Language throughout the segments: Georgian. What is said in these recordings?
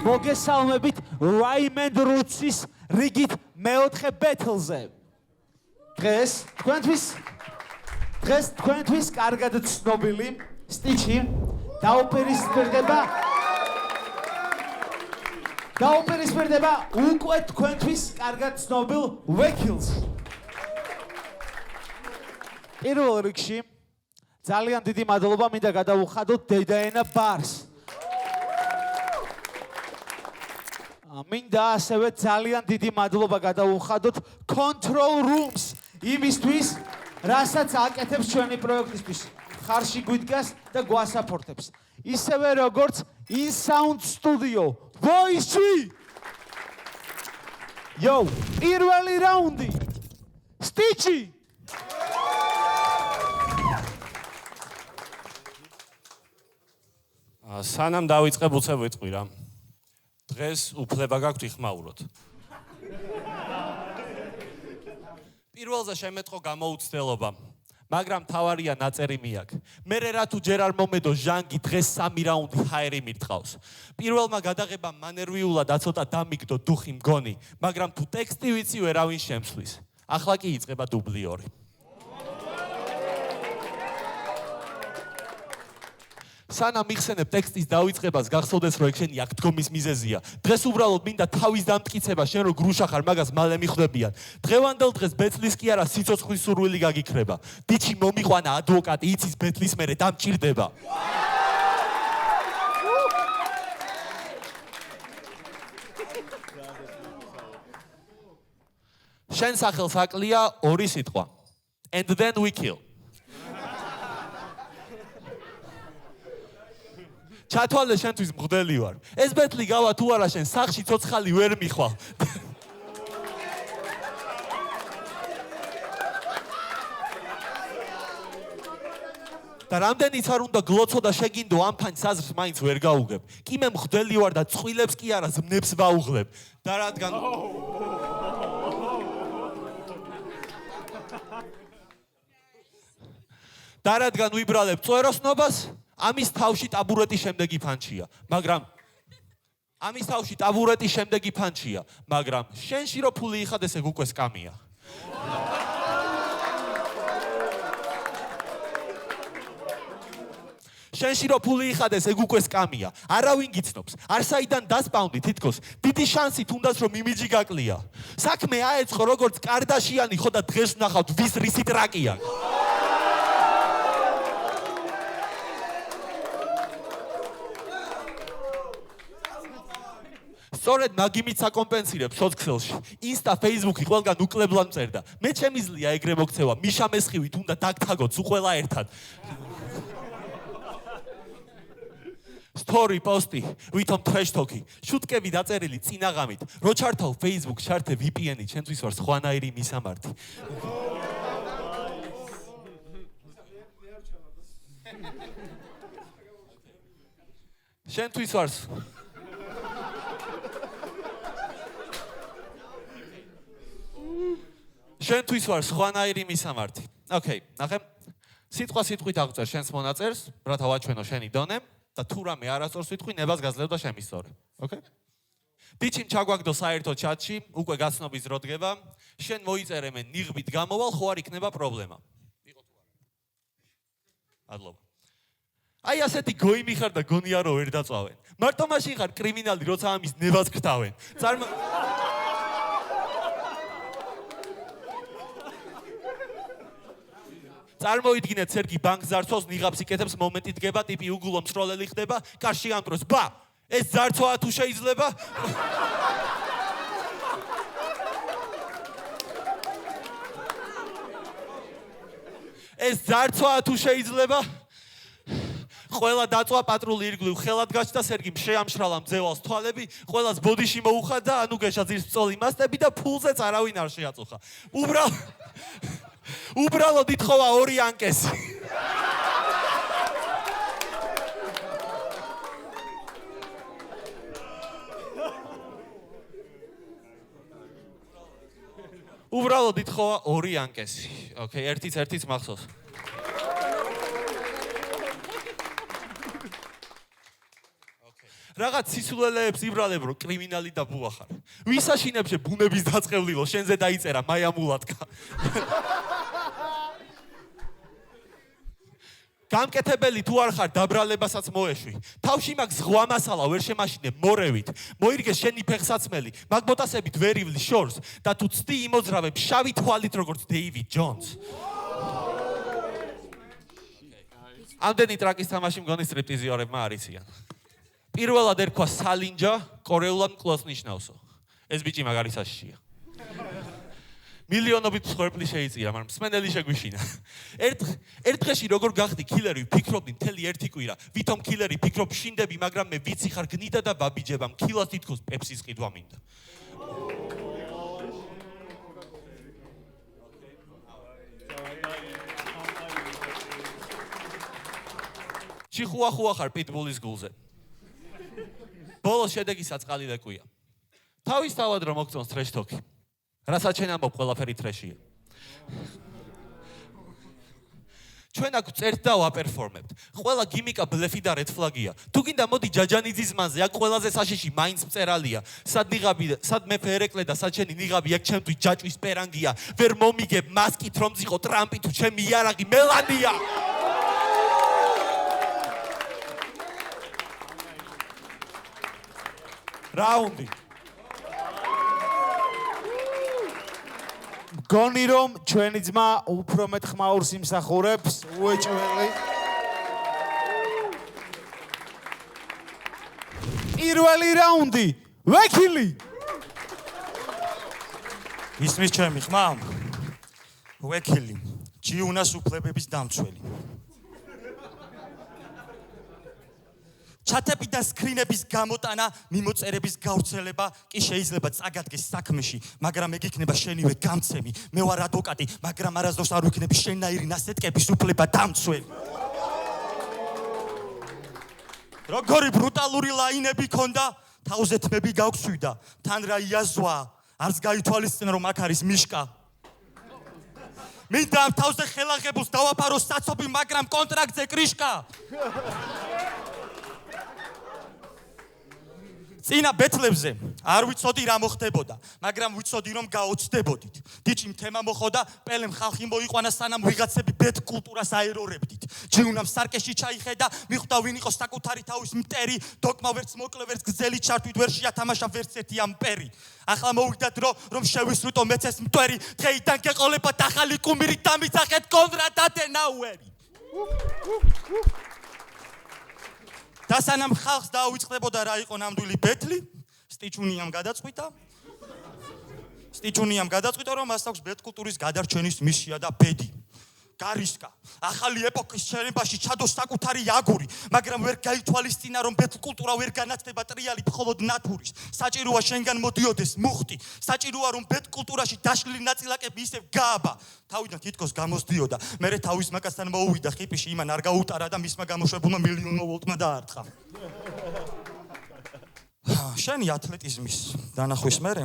მოგესალმებით Raymond Roots-ის რიგით მეოთხე ბეთლზე. დღეს თქვენთვის კარგად ცნობილი სტიჩი დაუპირისპირდება უკვე თქვენთვის კარგად ცნობილ Wekils. პირველ რიგში ძალიან დიდი მადლობა მინდა გადავუხადოთ დედაენა ბარს. მინდა ასევე ძალიან დიდი მადლობა გადავუხადოთ Control Rooms იმისთვის, რასაც აკეთებს ჩვენი პროექტისთვის. ხარში გვიდგას და გვასაპორტებს. ისევე როგორც In Sound Studio, Voice G. პირველი რაუნდი. Stitchy. სანამ დავიწყებ უცებ ვიტყვი რა. დღეს უფლება გაქვთ იხმაუროთ. პირველზე შემეწყო გამოუცდელობა, მაგრამ თავარია ნაწერი მიაქ. მერე რა თუ ჯერ არ მომედო ჟანგი დღეს 3 რაუნდი ჰაერი მირთყავს. პირველმა გადაღებამ მანერვიულად აცოტა დამიგდო დუხი მგონი, მაგრამ თუ ტექსტი ვიცი ვერავინ შემსვლის. ახლა კი იწყება დუბლი 2. სანამ მიხსენებ ტექსტის დავიწყებას გახსოვდეს რომ ეგ შენი აქ დგომის მიზეზია. დღეს უბრალოდ მინდა თავის დამტკიცება შენ რო გრუშა ხარ მაგას მალე მიხვდებიან. დღევანდელ დღეს ბეთლის კი არა სიცოცხლის სურვილი გაგიქრება. დიჩი მომიყვანა ადვოკატი იცის ბეთლის მერე დამჭირდება. შენ სახელს აკლია 2 სიტყვა. And then we kill. ჩათვალე შენთვის მღვდელი ვარ. ეს ბეთლი გავა თუ არა შენ სახში ცოცხალი ვერ მიხვალ. და რამდენიც არ უნდა გლოცო და შეგინდო ამ ფანჯს აზრს მაინც ვერ გაუგებ. კი მე მღვდელი ვარ და წვილებს კი არა ზმნებს ვაუღლებ. და რადგან ვიბრალებ წვეროსნობას ამის თავში ტაბურეტი შემდეგი ფანჩია, მაგრამ შენში რო ფული იხადეს ეგ უკვე სკამია. არავინ გიცნობს. არსაიდან დასპაუნდი თითქოს დიდი შანსით უნდას რომ იმიჯი გაკლია. საქმე აეწყო როგორც კარდაშიანი ხო და დღეს ვნახავთ ვის რისი ტრაკია. სწორედ მაგიმით საკომპენსირებ სოციალში. Insta, Facebook-ი ყველგან უკლებლად მწერდა. მე შემიძლია ეგრე მოგცევა, მიშა მესხივით უნდა დაგთაგოთ უყველა ერთად. Story post-ი, ვითომ trash talk-ი, შუტკები დაწერილი წინაღამით. რო ჩართავ Facebook, ჩართე VPN-ი, ჩემთვის ვარ სხვანაირი მისამართი. შენთვის ვარ შენთვის ვარ სხვანაირი მისამართი. ოკეი, ნახე. სიტყვა სიტყვით აღწერ შენს მონაწერს, რათა ვაჩვენო შენი დონე და თუ რამე არასწორს ვიტყვი, ნებას გაძლევ და შემისწორე. ოკეი? დიჩიმ ჩაგვაგდო საერთო ჩატში, უკვე გაცნობის დრო დგება. შენ მოიწერე მე ნიღბით გამოვალ, ხო არ იქნება პრობლემა. იყო თუ არა? მადლობა. აი ასეთი გოიმი ხარ და გონია რომ ვერ დაწვავენ. მარტო მაშინ ხარ კრიმინალი, როცა ამის ნებას გრთავენ. წარმოიდგინეთ სერგი ბანკს ზარცვავს, ნიღაბს იკეთებს, მომენტი დგება, ტიპი უგულო მსროლელი ხდება, კარში ამტროს, ბა, ეს ზარცვაა თუ შეიძლება? ეს ზარცვაა თუ შეიძლება? ყველა დაწვა პატრული ირგვლივ ხელად გაჩნდა, სერგიმ შეამშრალა მძევალს თვალები, ყველას ბოდიში მოუხადა, ანუ გეშაძირს წოლი მასტები და ფულზეც არავინ არ შეაწუხა. უბრალოდ ითხოვა 2 ანკესი. უბრალოდ ითხოვა 2 ანკესი. ოკეი, ერთიც მახსოვს. რაღაც სისულელეებს იბრალებ რომ კრიმინალი და ბუა ხარ. ვის აშინებს ბუნების დაწყევლილო, შენზე დაიწერა მაიამულატკა. გამკეთებელი თუ არ ხარ დაბრალებასაც მოეშვი. თავში მაგ ზღვა მასალა ვერ შემაშინე მორევით. მოირგე შენი ფეხსაცმელი, მაგ ბოტასებით ვერ ივლის შორს და თუ ცდი იმოძრავებ შავი თვალით როგორც დეივიდ ჯონს. ამდენი ტრაკის თამაში მგონი სტრიპტიზიორებმა არიციან. პირველად ერქვა სალინჯა, კორეულად მკლავს ნიშნავსო. ეს ბიჭი მაგარი საშიშია. მილიონობით მსხვერპლი შეიწირა, მაგრამ მსმენელი შეგვიშინა. ერთ დღეში როგორ გახდი კილერი, ვფიქრობდი მთელი ერთი კვირა. ვითომ კილერი ფიქრობ შინდები, მაგრამ მე ვიცი ხარ გნიდა და ბაბიჯება, მქილას თითქოს პეპსის ყიდვა მინდა. ჩიხუახუა ხარ პიტბულის გულზე. ბოლოს შედეგი საწყალი ლეკვია. თავისთავად რომ მოგწონს ტრეშ-თოქი. რასაც შენ ამბობ, ყველაფერი ტრეშია. ჩვენ აქ წერთ და ვაპერფორმებთ. ყველა გიმიკა ბლეფი და რედ ფლაგია. თუ გინდა მოდი ჯაჯანიძის მანზე, აქ ყველაზე საშიში მაინც მწერალია. სად მეფე ერეკლე და სად შენი ნიღაბი, აქ ჩემთვის ჯაჭვის პერანგია. ვერ მომიგებ მასკით რომ ძიყო ტრამპი თუ ჩემი იარაღი მელანია. რაუნდი. გონი რომ ჩვენი ძმა უფრო მეტ ხმაურს იმსახურებს, უეჭველი. პირველი რაუნდი, ვექილი. ისმის ჩემი ხმა? ვექილი, ჯიუნას უფლებების დამცველი. ჩატები და სკრინების გამოტანა, მიმოწერების გავრცელება კი შეიძლება წაგადგეს საქმეში, მაგრამ ეგ იქნება შენივე გამცემი. მე ვარ ადვოკატი, მაგრამ არასდროს არ ვიქნები შენაირი ნასეტკების უფლება დამცველი. როგორი ბრუტალური ლაინები ქონდა, თავზე თმები გაგვსვიდა, თან რა იაზვა, არც გაითვალისწინე რომ აქ არის მიშკა. მინდა ამ თავზე ხელაღებულს დავაფარო საცობი, მაგრამ კონტრაქტზე კრიშკა. წინა ბეთლებზე არ ვიცოდი რა მოხდებოდა, მაგრამ ვიცოდი რომ გაოცდებოდით. დიჩი თემა მოხოდა, პელემ ხალხი მოიყვანა სანამ ვიღაცები ბეთ კულტურას აერორებდით. ჯიუნამ სარკეში ჩაიხედა, მიხვდა ვინ იყო საკუთარი თავის მტერი, დოკმა ვერც მოკლე ვერც გრძელი ჩართვით ვერ შეათამაშა ვერც ერთი ამპერი. ახლა მოვიდა დრო რომ შევისვრიტო მეც ეს მტვერი, დღეიდან გეყოლებათ ახალი კუმირი დამიცახეთ კონრად ადენაუერი. და სანამ ხალხს დაუწყდებოდა რა იყო ნამდვილი ბეთლი, სტიჩუნიამ გადაწყვიტა, რომ მას აქვს ბეთ კულტურის გადარჩენის მისია და ბედი. გარისკა, ახალი ეპოქის შენებაში ჩადოს საკუთარი აგური, მაგრამ ვერ გაითვალისწინა, რომ ბეთ კულტურა ვერ განათდება ტრიალით, მხოლოდ ნათურის. საჭიროა შენგან მოდიოდეს მუხტი, საჭიროა რომ ბეთ კულტურაში დაშლილი ნაწილაკები ისევ გააბა. თავიდან თითქოს გამოსდიოდა, მერე თავის მაკასთან მოუვიდა ხიპიში, იმან არ გაუტარა და მისმა გამოშვებულმა მილიონმა ვოლტმა დაარტყა. შენი ათლეტიზმის დანახვის მერე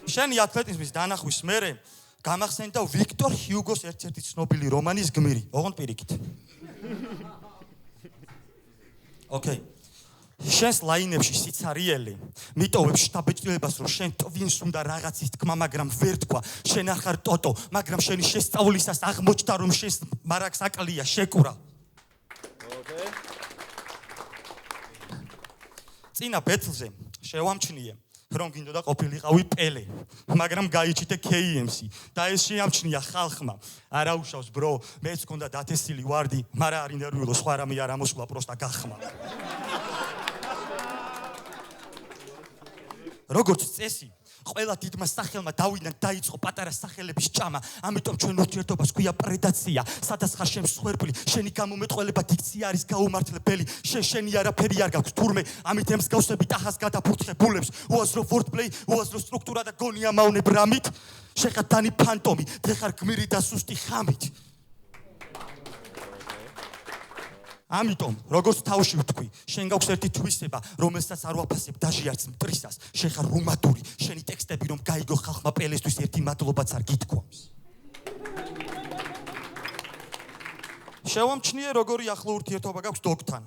შენი ათლეტიზმის დანახვის მერე გამახსენდა ვიქტორ ჰიუგოს ერთ-ერთი ცნობილი რომანის გმირი. ოღონდ პირიქით. ოკეი. შენს ლაინებში სიცარიელი მიტოვებს შთაბეჭდილებას, რომ შენ ტვინს უნდა რაღაცის თქმა, მაგრამ ვერ თქვა. შენ არ ხარ ტოტო, მაგრამ შენი შესწავლისას აღმოჩნდა, რომ შენს მარაგს აკლია შეკურა. წინა ბეთლზე შევამჩნიე, რომ გინდოდა ყოფილიყავი პელე, მაგრამ გაიჩიტე KMC და ეს შეამჩნია ხალხმა. არა უშავს ბრო, მეც გქონდა დათესილი ვარდი, მაგრამ არ ინერვიულო, სხვა რამე არ ამოსულა, პროსტა გახმა. როგორც წესი, ყველა დიდმა სახელმა დავიდან დაიწყო პატარა სახელების ჭამა, ამიტომ ჩვენ ურთიერთობას გვია პრედაცია. სადაც ხარ შენ მსხვერპლი, შენი გამომეტყველება დიქცია არის გაუმართლებელი. შენი არაფერი არ გაქვს, თურმე ამით ემსგავსებით ახას გადაფურთხებულებს. უაზრო ვორდპლეი, უაზრო სტრუქტურა და გონია მავნებ რამით. შეხარ დანი ფანტომი, დღეხარ გმირი და სუსტი ხამით. ამიტომ, როგორც თავში ვთქვი, შენ გაქვს ერთი თვისება, რომელსაც არ ვაფასებ დაჟიარც მტრისას. შენ ხარ რომადური, შენი ტექსტები რომ გაიგო ხალხმა პელესთვის ერთი მადლობაც არ გითქვამს. შევამჩნიე როგორი ახლო ურთიერთობა გაქვს დოგთან.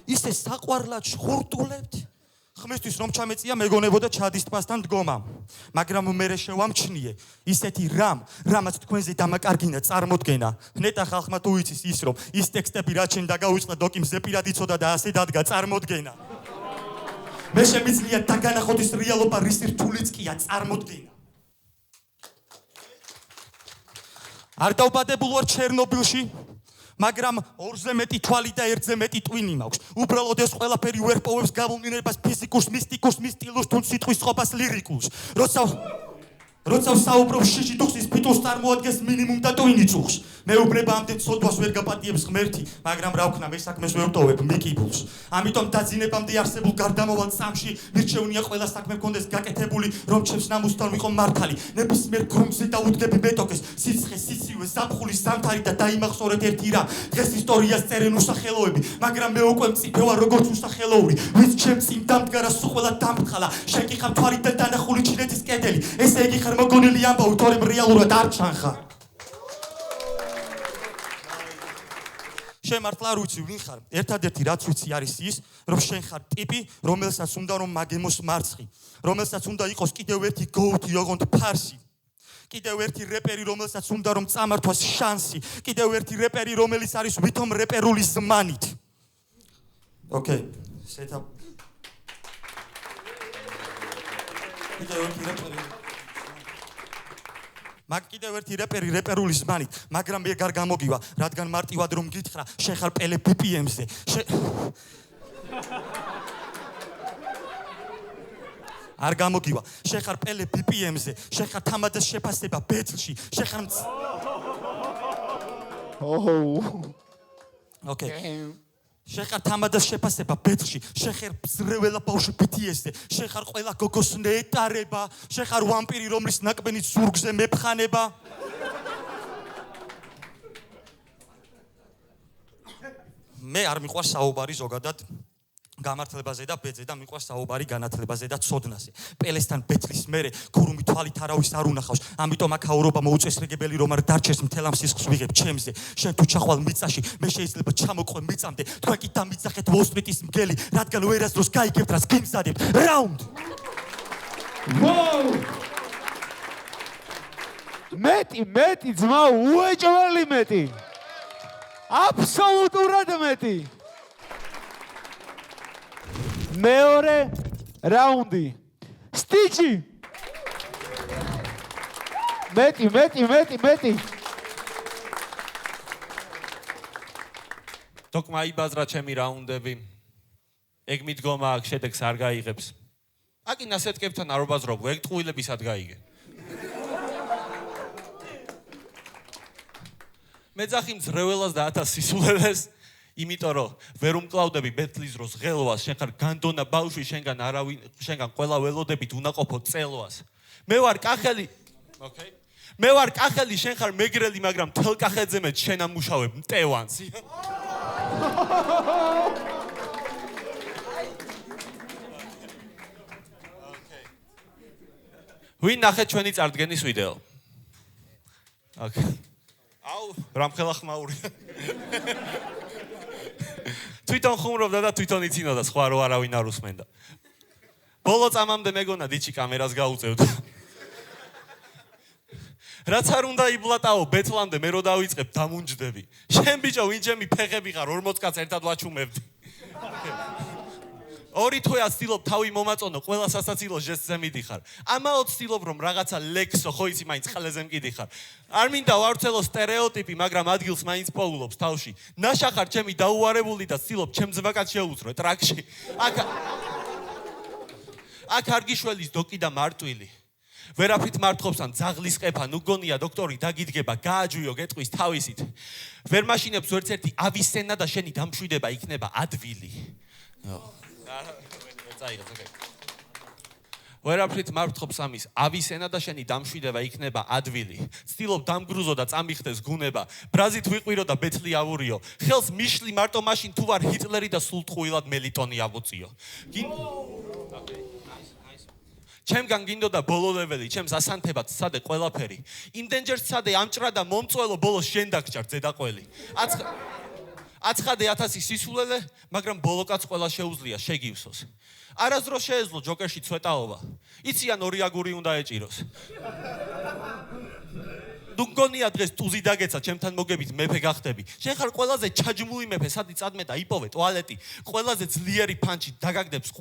ისე საყვარლად შხურტულებთ. ხმისთვის რომ ჩამეწია მეგონებოდა ჩადის ტბასთან დგომა. მაგრამ მე შევამჩნიე ისეთი რამაც თქვენზე დამაკარგინა წარმოდგენა. ნეტა ხალხმა თუ იცის ის რომ ის ტექსტები რაც შენ დაგაუწყდა დოკიმზე პირად იცოდა და ასე დადგა წარმოდგენა. მე შემიძლია დაგანახოთ ის რეალობა რის რთულიც კია წარმოდგენა. არ დავბადებული ვარ ჩერნობილში, მაგრამ 2-ზე მეტი თვალი და 1-ზე მეტი ტვინი მაქვს. უბრალოდ ეს ყველაფერი ვერ პოვებს გავლენებას ფიზიკურს, მისტიკურს, მისტილურს, თუ სიტყვის ყოფას ლირიკულს. როცა საუბრობ შიში დუხსის ფიტოს წარმოადგენს მინიმუმ და ტვინი წუხს. მეუბნება ამდენ ცოდვას ვერ გაპატიებს ღმერთი, მაგრამ რა ვქნა, მე საქმეს ვერ ვტოვებ მიკიბულს. ამიტომ დაძინებამდე არსებულ გარდამავალ წამში მირჩევნია ყველა საქმე მქონდეს გაკეთებული, რომ ჩემს ნამუსთან ვიყო მართალი. ნებისმიერ გრუნტზე დაუდგები მეტოქეს, სიცხე, სიცივე, ზაფხული, ზამთარი და დაიმახსოვრეთ ერთი რამ. დღეს ისტორიას წერენ უსახელოები, მაგრამ მე უკვე მწიფე ვარ როგორც უსახელოური. ვინც ჩემ წინ დამდგარა სულ ყველა დამთხალა. შენ კი ხარ თვალიდან დანახული ჩინეთის კედელი. ესე იგი ხარ მოგონილი ამბავი, თორემ რეალურად არ ჩანხარ. შენ მართლა არ ვიცი ვინ ხარ. ერთადერთი რაც ვიცი არის ის, რომ შენ ხარ ტიპი, რომელსაც უნდა რომ მაგემოს მარცხი, რომელსაც უნდა იყოს კიდევ ერთი გოუთი, ოღონდ ფარსი. კიდევ ერთი რეპერი, რომელსაც უნდა რომ წამართვას შანსი, კიდევ ერთი რეპერი, რომელიც არის ვითომ რეპერული ზმანით. ოკეი, setup. კიდევ ერთი რეპერი რეპერული ზმანით, მაგრამ მე გარ გამოგივა, რადგან მარტივად რომ გითხრა, შენ ხარ პელე BPM-ზე. არ გამოგივა, შენ ხარ პელე BPM-ზე, შენ ხარ თამადა შეფასება ბეთლში, შენ ხარ ოკეი. შენ ხარ თამადა შეფასება ბეთლში, შენ ხარ ზრეველა ბავშვი BTS-ზე, შენ ხარ ყველა გოგოს ნეტარება, შენ ხარ ვამპირი, რომლის ნაკბენით ზურგზე მეფხანება. მე არ მიყვარს საუბარი ზოგადად გამართლებაზე და ბეძზე და მიყვარს საუბარი განათლებაზე და ცოდნაზე. პელესთან ბეთლის მერე ქურუმი თვალით არავის არ უნახავს. ამიტომ აქ აურობა მოუწესრიგებელი რომ არ დარჩეს მთელ ამ სისხლს ვიღებ ჩემზე. შენ თუ ჩახვალ მიწაში, მე შეიძლება ჩამოყვე მიწამდე. თქვენ კი დამიძახეთ ვოლსტრიტის მგელი, რადგან ვერასდროს გაიგებთ რას გიმზადებთ. რაუნდ. ვოუ! მეტი ძმა, უეჭველი მეტი. აბსოლუტურად მეტი. მეორე რაუნდი. სტიჩი. მეტი. თქმა იბაზრა ჩემი რაუნდები. ეგ მიდგომა აქ შედეგს არ გაიღებს. აკინ ასეთკებთან არ უბაზრობ, ეგ ტყუილებისად გაიგე. მე ძახი მძრეველას და 1000 სისულელეს. იმიტომ რომ ვერ უმკლავდები ბეთლის დროს ღელვას, შენ ხარ განდონა ბავშვი, შენგან ყველა ველოდებით უნდა ყოფო წელვას. მე ვარ კახელი, ოკეი. მე ვარ კახელი, შენ ხარ მეგრელი, მაგრამ თელ კახეთზე მე შენ ამუშავებ მტევანს. ვინ ნახეთ ჩვენი წარდგენის ვიდეო? ოკეი. აუ, რამხელა ხმაური. თვითონ ხუმრობდა და თვითონ იცინოდა, სხვა რო არავინ არ უსმენდა. ბოლო წამამდე მეგონა დიჩი კამერას გაუწევდა. რაც არ უნდა იბლატაო ბეთლამდე მე რო დავიწყებ დამუნჯდები. შენ ბიჭო ვინ ჩემი ფეხები ხარ 40 კაცს ერთად ვაჩუმებდი. ორი თვეა ცდილობ თავი მომაწონო, ყველა სასაცილო ჟესტზე მიდიხარ. ამაოდ ცდილობ რომ რაღაცა ლექსო, ხო იცი მაინც ხელეზე მკიდიხარ. არ მინდა ვავრცელო სტერეოტიპი, მაგრამ ადგილს მაინც პოულობს თავში. ნაშახარ ჩემი დაუარებული და ცდილობ ჩემ ძვაკაც შეუძრო ტრაქში. აქ არგიშველის დოკი და მარტვილი. ვერაფრით მარტყოფს ან ძაღლის ყეფა, ნუ გონია დოქტორი დაგიდგება, გააჯვიო გეტყვის თავისით. ვერ მაშინებს ვერც ერთი ავისენა და შენი დამშვიდება იქნება ადვილი. ვერაფრით მარტყოფს ამის ავისენა და შენი დამშვიდება იქნება ადვილი. ცდილობ დამგრუზო და წამიხდეს გუნება. ბრაზით ვიყვირო და ბეთლი ავურიო. ხელს მიშლი მარტო მაშინ თუ ვარ ჰიტლერი და სულ ტყუილად მელიტონი ავუწიო. ჩემგან გინდოდა ბოლო ლეველი, ჩემს ასანთებად სცადე ყველაფერი. იმდენჯერ სცადე ამჭრა და მომწველო ბოლოს შენ დაგჭარ ზედაყველი. აცხადე 1000 სისულელე, მაგრამ ბოლო კაც ყველა შეუძლია შეგივსოს. არასდროს შეეძლო ჯოკერში ცვეტაობა. იციან 2 აგური უნდა ეჭიროს. თუ გონია დღეს ტუზი დაგეცა ჩემთან მოგებით მეფე გახდები. შენ ხარ ყველაზე ჩაჯმული მეფე, სადი წადმე და იპოვე ტუალეტი. ყველაზე ძლიერი ფანჩი დაგაგდებს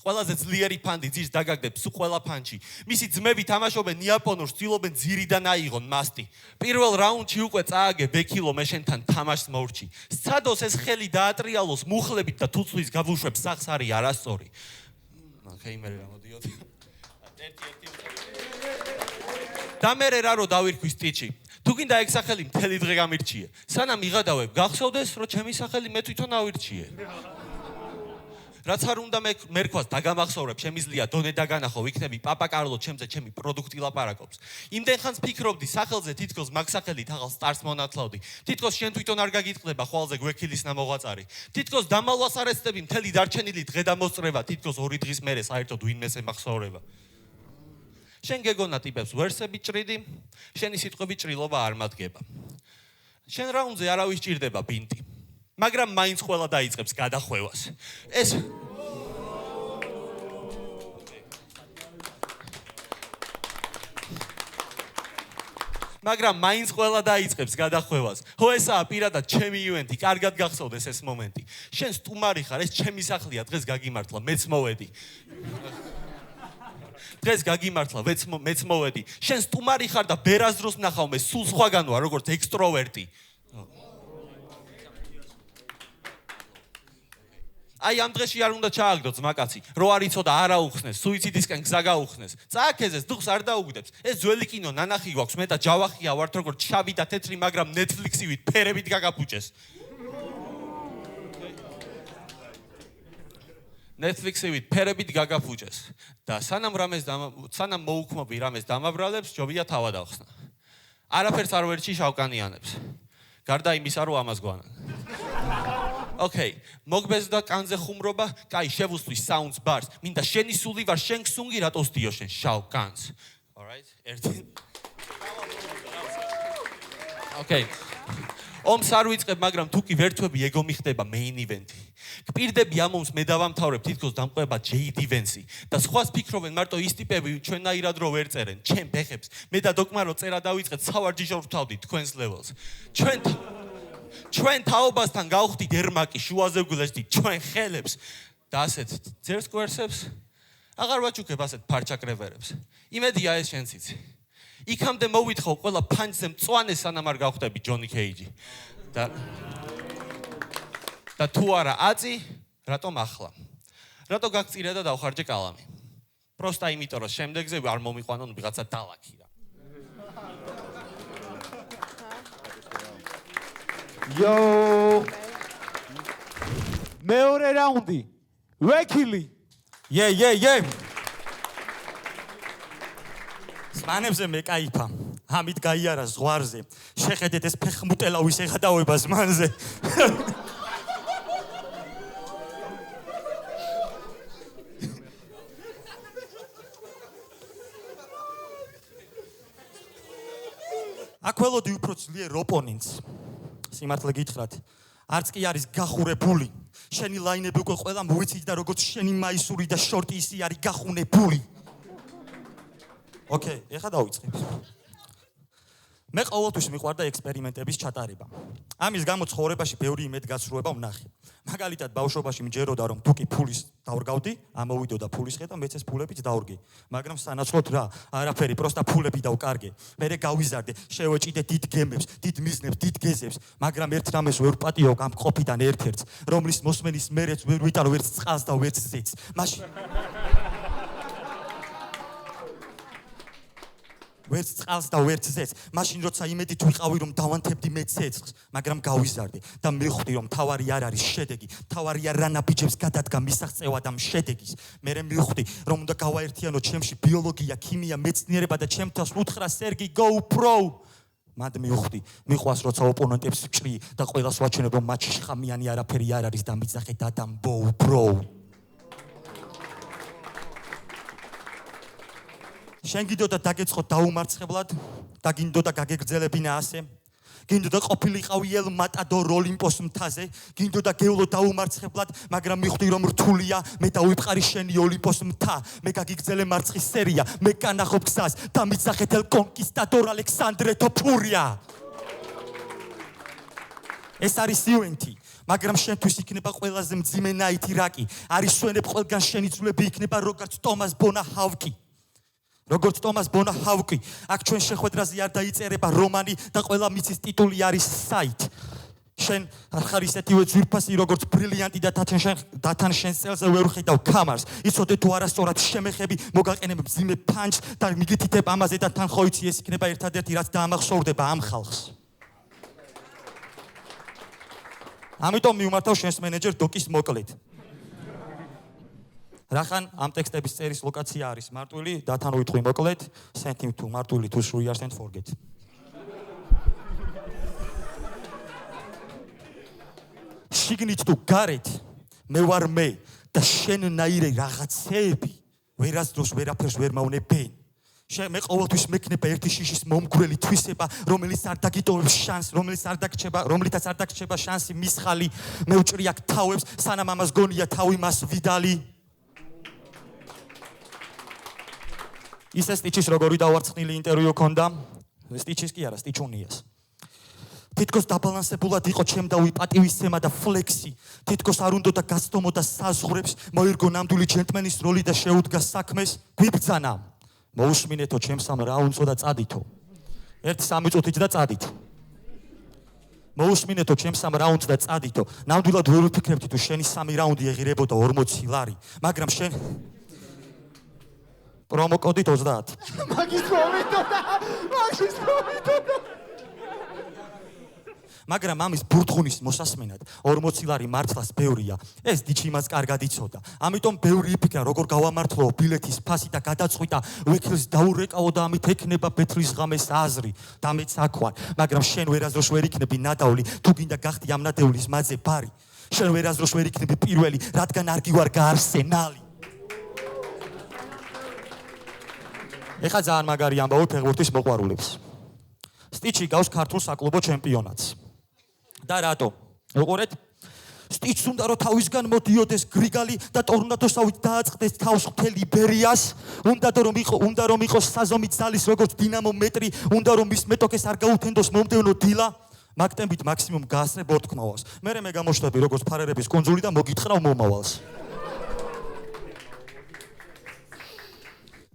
ყველაზე ძლიერი ფანდი ძირს დაგაგდებს ყველა ფანჩი. მისი ძმები თამაშობენ იაპონურს, ცდილობენ ძირიდან აიღონ მასტი. პირველ რაუნდში უკვე წააგე ბექილო მე შენთან თამაშს მორჩი. სცადოს ეს ხელი დაატრიალოს მუხლებით და თუცვის გაბუშვებს სახს არის არასწორი. ოკეი, მე რა მოდიოთ. და მე რა რო დავირქვის ტიჩი. თუ გინდა ეგ სახელი მთელი დღე გამირჩიე. სანამ იღადავებ, გახსოვდეს, რომ ჩემი სახელი მე თვითონ ავირჩიე. რაც არ უნდა მერქვას დაგამახსოვრებ, შემიძლია დონე დაგანახო, ვიქნები პაპა კარლო ჩემზე ჩემი პროდუქტი ლაპარაკობს. იმდენ ხანს ფიქრობდი სახელზე თითქოს მაგ სახელით აღარ სტარს მონათლავდი. თითქოს შენ თვითონ არ გაგიტყდება ხვალზე გვექილისნა მოღვაწარი. თითქოს დამალვას არ ესწები მთელი დარჩენილი დღე დამოსწრება, თითქოს 2 დღის მერე საერთოდ ვინმეს ემახსოვრება. შენ გეგონა ტიპებს ვერსები ჭრიდი, შენი სიტყვები ჭრილობა არ მადგება. შენ რაუნდზე არავის ჭირდება ბინტი, მაგრამ მაინც ყველა დაიწყებს გადახვევას. მაგრამ მაინც ყველა დაიწყებს გადახვევას. ხო ესაა პირადად ჩემი ივენთი, კარგად გახსოვდეს ეს მომენტი. შენ სტუმარი ხარ, ეს ჩემი სახლია, დღეს გაგიმართლა, მეც მოვედი. დღეს გაგიმართლა, მეც მოვედი. შენ სტუმარი ხარ და ბერაზდროს ნახავ, მე სულ სხვაგან ვარ, როგორც ექსტროვერტი. აი ამ დღეში არ უნდა ჩააგდო ძმაკაცი, რო არ იცოდა არა უხსნეს, სუიციდისკენ გზა გაუხსნეს. წააქეზეს, დუხს არ დაუგდებს. ეს ძველი კინო ნანახი გვაქვს, მე და ჯავახია ვართ როგორც შავი და თეთრი, მაგრამ Netflix-ივით ფერებით გაგაფუჭეს. Netflix-ივით ფერებით გაგაფუჭეს და სანამ მოუქმობი რამეს დამაბრალებს, ჯობია თავად ახსნა. არაფერს არ ვერჩი შავკანიანებს. გარდა იმისა, რომ ამას გვანან. ოკეი, მოგბეზდა კანზე ხუმრობა, კაი, შევუსვი საუნდს ბარს. მინდა შენი სული ვარ, შენ გსუნგი რატოს დიო შენ შავ კანს. Alright? ერთი. ოკეი. ომს არ ვიწყებ, მაგრამ თუ კი ვერთვები ეგო მიხდება main event-ი. გპირდები ამ ომს მე დავამთავრებ თითქოს დამყვება JD Vance-ი და სხვას ფიქრობენ მარტო ის ტიპები ჩვენაირად რო ვერ წერენ, ჩემ ფეხებს. მე და დოკმა რო წერა დავიწყეთ, სავარჯიშო ვთავდით თქვენს levels. ჩვენ თაობასთან გავხდით ერმაკი, შუაზე გვგლეშდით ჩვენ ხელებს და ასეთ ძერს კვერსებს აღარ ვაჩუქებ ასეთ ფარჩაკრებერებს. იმედია ეს შენციც. იქამდე მოვითხოვ ყველა ფანჯზე მწვანე სანამ არ გავხდები ჯონი კეიჯი. და თუ არა აწი, რატომ ახლა? რატო გაგწირა და დავხარჯე კალამი? პროსტა იმიტომ რომ შემდეგზე არ მომიყვანონ ვიღაცა დალაქი რა. Yo! მეორე რაუნდი. ვეკილი. Ye. სპანებზე მე кайფა. ამით გაიარა ზღვარზე. შეხედეთ ეს ფეხმუტელავის ეხადავებას მანზე. აკველოდი უფრო ძლიერ ოპონენტს. სიმართლე გითხრათ, არც კი არის გახურებული. შენი ლაინები უკვე ყველა მოვიცით და როგორც შენი მაისური და შორტი ისი არის გახუნებული. ოკეი, ეხლა დავიწყებ. მე ყოველთვის მიყვარდა ექსპერიმენტების ჩატარება. ამის გამო ცხოვრებაში ბევრი იმედგაცრუება ვნახე. მაგალითად, ბავშვობაში მჯეროდა რომ თუ კი ფულის დავრგავდი, ამოვიდოდა ფულის ხე და მეც ეს ფულებით დავრგე. მაგრამ სანაცვლოდ რა, არაფერი, პროსტა ფულები დავკარგე. მერე გავიზარდე, შევეჭიდე დიდ გემებს, დიდ მიზნებს, დიდ გეზებს, მაგრამ ერთ რამეს ვერ პატიო ამ ყოფიდან ერთ-ერთს, რომლის მოსმენის მერეც ვერ ვიტან ვერც წყალს და ვერც ზეთს. ვერც წყალს და ვერც ზეთს. მაშინ როცა იმედით ვიყავი რომ დავანთებდი მე ცეცხლს, მაგრამ გავიზარდე და მივხვდი რომ თავარი არ არის შედეგი, თავარია რა ნაბიჯებს გადადგა მისაღწევა და შედეგის. მე მივხვდი რომ უნდა გავაერთიანო ჩემში ბიოლოგია, ქიმია, მეცნიერება და ჩემთავს უთხრა სერგი go pro. მად მივხვდი, მიყვას როცა ოპონენტებს ვჭრი და ყველას ვაჩვენებ რომ მატჩში ხამიანი არაფერი არ არის და მიძახე დადამ go pro. შენ გინდოდა დაგეწყო დაუმარცხებლად და გინდოდა გაგეგრძელებინა ასე გინდოდა ყოფილიყავი ელ მატადორ ოლიმპოს მთაზე გინდოდა გეულო დაუმარცხებლად მაგრამ მიხვდი რომ რთულია მე დავიფყარი შენი ოლიმპოს მთა მე გაგიგრძელე მარცხის სერია მე განახობ გზას და მიცახეთ ელ კონკისტადორ ალექსანდრე თოფურია ეს არის ივენთი მაგრამ შენთვის იქნება ყველაზე მძიმე ნაითი რაკი არის სვენებ ყველგან შენი ძვლები იქნება როგორც ტომას ბონა ჰავკი როგორც ტომას ბონა ჰავკი აქ ჩვენ შეხვედრაზე არ დაიწერება რომანი და ყველა მიცის ტიტული არის საით შენ არ ხარ ისეთივე ძვირფასი როგორც ბრილიანტი და თან შენ წელზე ვერ ხედავ კამარს იცოდე თუ არასწორად შემეხები მოგაყენებ მძიმე პანჩს და მიგითითებ ამაზე და თან ხო იცი ეს იქნება ერთადერთი რაც დაამახსოვრდება ამ ხალხს ამიტომ მივმართავ შენს მენეჯერ დოკის მოკლედ რახან ამ ტექსტების წერის ლოკაცია არის მარტვილი და თან უიტყვი მოკლედ send him to მარტვილი to we are sent forget შიგნით თუ გარეთ მე ვარ მე და შენნაირე რაღაცეები ვერასდროს ვერაფერს ვერ მავნებენ შენ მე ყოველთვის მექნება ერთი შიშის მომგვრელი თვისება რომელიც არ დაგიტოვებს შანსს რომელიც არ დაგრჩება რომლითაც არ დაგრჩება შანსი მისხალი მე უჭრი აქ თავებს სანამ ამას გონია თავი მას ვიდალი ისე სტიჩის როგორი დავარცხნილი ინტერვიუ ქონდა სტიჩის კი არა სტიჩუნიას თითქოს დაბალანსებულად იყო ჩემდავი პატივისცემა და ფლექსი თითქოს არ უნდა და გასტომოდა საზღვრებს მოირგო ნამდვილი ჯენტმენის როლი და შეუდგა საქმეს გვიბძანა მოусმინეთო ჩემს ამ რაუნდსო და წადითო 1-3 წუთით და წადითო მოусმინეთო ჩემს ამ რაუნდს და წადითო ნამდვილად ვერ ვფიქრებდი თუ შენი 3 რაუნდი ეღირებოდა 40 ლარი მაგრამ შენ პრომო კოდით 30 მაგის მომიტოდა მაგრამ ამის ბურთღუნის მოსასმენად 40 ლარი მართლაც ბევრია ეს დიჩი მას კარგად იცოდა ამიტომ ბევრი იფიქრა როგორ გავამართლო ბილეთის ფასი და გადაწყვიტა ვექილს დაურეკავო და ამით ეკნება ბეთლის ღამეს აზრი და მეც აქვარ მაგრამ შენ ვერასდროს ვერ იქნები ნადავლი თუ გინდა გახდი ამ ნადევლის მაძე ბარი შენ ვერასდროს ვერ იქნები პირველი რადგან არ გივარ გაარსენალი ეხლა ძალიან მაგარი ამბავი ფეხბურთის მოყვარულებს სტიჩი გავს ქართულ საკლუბო ჩემპიონატს და რატო? უყურეთ სტიჩს უნდა რომ თავისგან მოდიოდეს გრიგალი და ტორნადოსავით დააწყდეს თავს მთელ იბერიას უნდა რომ იყოს საზომი ძალის როგორც დინამო მეტრი უნდა რომ მის მეტოქეს არ გაუთენდოს მომდევნო დილა მაგტემბით მაქსიმუმ გაასწრე ბორთქმავას მე გამოშვები როგორც ფარერების კონძული და მოგითხრავ მომავალს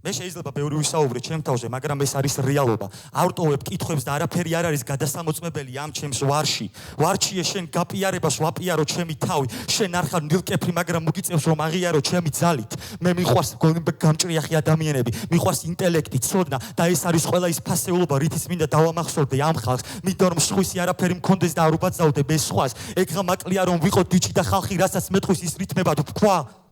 მე შეიძლება ბევრი ვისაუბრე ჩემ თავზე, მაგრამ ეს არის რეალობა. არ ვტოვებ კითხვებს და არაფერი არ არის გადასამოწმებელი ამ ჩემს ვარში. ვარჩიე შენ გაპიარებას ვაპიარო ჩემი თავი. შენ არ ხარ ნილკეფრი, მაგრამ მოგიწევს რომ აღიარო ჩემი ძალით. მე მიყვარს გამჭრიახი ადამიანები, მიყვარს ინტელექტი, ცოდნა და ეს არის ყველა ის ფასეულობა, რითიც მინდა დავამახსოვრდე ამ ხალხს. მინდა რომ სხვისი არაფერი მქონდეს და არ უბაძავდე ეს სხვას. ეგღა მაკლია რომ ვიყო დიჩი და ხალხი, რასაც მეტყვის ის რითმებად ვთქვა.